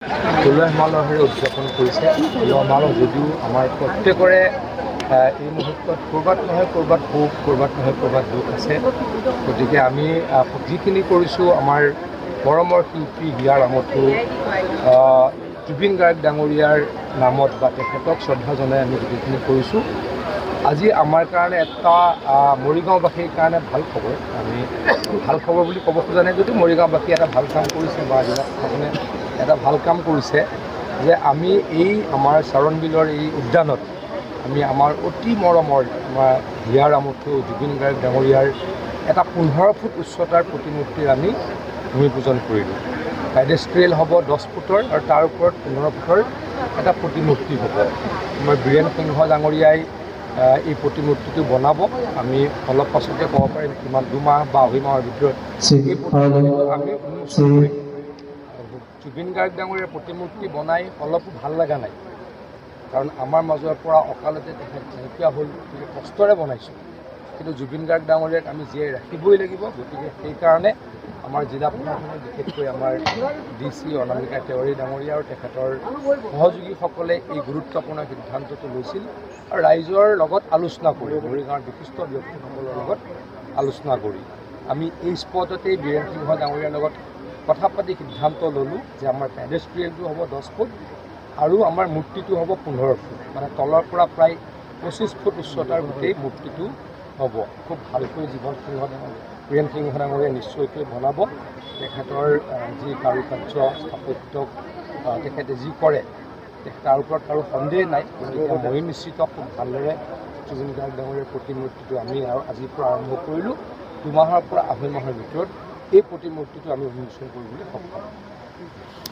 উলহ মালহেৰে উদযাপন কৰিছে। উলহ মালহ যদিও আমাৰ প্ৰত্যেকৰে এই মুহূৰ্তত ক'ৰবাত নহয় ক'ৰবাত সুখ, ক'ৰবাত নহয় ক'ৰবাত দুখ আছে। গতিকে আমি যিখিনি কৰিছোঁ আমাৰ মৰমৰ শিল্পী হিয়াৰ আমঠু জুবিন গাৰ্গ ডাঙৰীয়াৰ নামত বা তেখেতক শ্ৰদ্ধা জনাই আমি গোটেইখিনি কৰিছোঁ। আজি আমাৰ কাৰণে এটা মৰিগাঁওবাসীৰ কাৰণে ভাল খবৰ। আমি ভাল খবৰ বুলি ক'ব খোজা নাই যদিও মৰিগাঁওবাসীয়ে এটা ভাল কাম কৰিছে বা জিলাখনে এটা ভাল কাম কৰিছে যে আমি এই আমাৰ চাৰণবিলৰ এই উদ্যানত আমি আমাৰ অতি মৰমৰ আমাৰ হিয়াৰ আমঠু জুবিন গাৰ্গ ডাঙৰীয়াৰ এটা 15 ফুট উচ্চতাৰ প্ৰতিমূৰ্তিৰ আমি ভূমি পূজন কৰিলোঁ। পেডেষ্ট্ৰিয়েল হ'ব 10 ফুটৰ আৰু তাৰ ওপৰত 15 ফুটৰ এটা প্ৰতিমূৰ্তি হ'ব। আমাৰ বীৰেন সিংহ ডাঙৰীয়াই এই প্ৰতিমূৰ্তিটো বনাব। আমি অলপ পাছতে ক'ব পাৰিম কিমান 2 মাহ বা 2.5 মাহৰ ভিতৰত এই প্ৰতিমূৰ্তিটো আমি উন্মোচন কৰিম। জুবিন গাৰ্গ ডাঙৰীয়াৰ প্ৰতিমূৰ্তি বনাই অলপো ভাল লগা নাই, কাৰণ আমাৰ মাজৰ পৰা অকালতে তেখেত নাইকিয়া হ'ল, গতিকে কষ্টৰে বনাইছোঁ। কিন্তু জুবিন গাৰ্গ ডাঙৰীয়াক আমি জীয়াই ৰাখিবই লাগিব। গতিকে সেইকাৰণে আমাৰ জিলা প্ৰশাসনে বিশেষকৈ আমাৰ DC অনামিকা তেওৱাৰী ডাঙৰীয়া আৰু তেখেতৰ সহযোগীসকলে এই গুৰুত্বপূৰ্ণ সিদ্ধান্তটো লৈছিল আৰু ৰাইজৰ লগত আলোচনা কৰি মৰিগাঁৱৰ বিশিষ্ট ব্যক্তিসকলৰ লগত আলোচনা কৰি আমি এই স্পটতেই বীৰেন সিংহ ডাঙৰীয়াৰ লগত কথা পাতি সিদ্ধান্ত ল'লোঁ যে আমাৰ পেডেষ্ট্ৰিয়েলটো হ'ব 10 ফুট আৰু আমাৰ মূৰ্তিটো হ'ব 15 ফুট, মানে তলৰ পৰা প্ৰায় 25 ফুট উচ্চতাৰ গোটেই মূৰ্তিটো হ'ব। খুব ভালকৈ বীৰেন সিংহ ডাঙৰীয়াই নিশ্চয়কৈ বনাব। তেখেতৰ যি কাৰুকাৰ্য স্থাপত্যক তেখেতে যি কৰে তাৰ ওপৰত কাৰো সন্দেহ নাই। গতিকে মই নিশ্চিত খুব ভালদৰে জুবিন গাৰ্গ ডাঙৰীয়াৰ প্ৰতিমূৰ্তিটো আমি আজিৰ পৰা আৰম্ভ কৰিলোঁ। 2 মাহৰ পৰা 2.5 মাহৰ ভিতৰত এই প্ৰতিমূৰ্তিটো আমি উন্মোচন কৰিবলৈ সক্ষম হ'ম।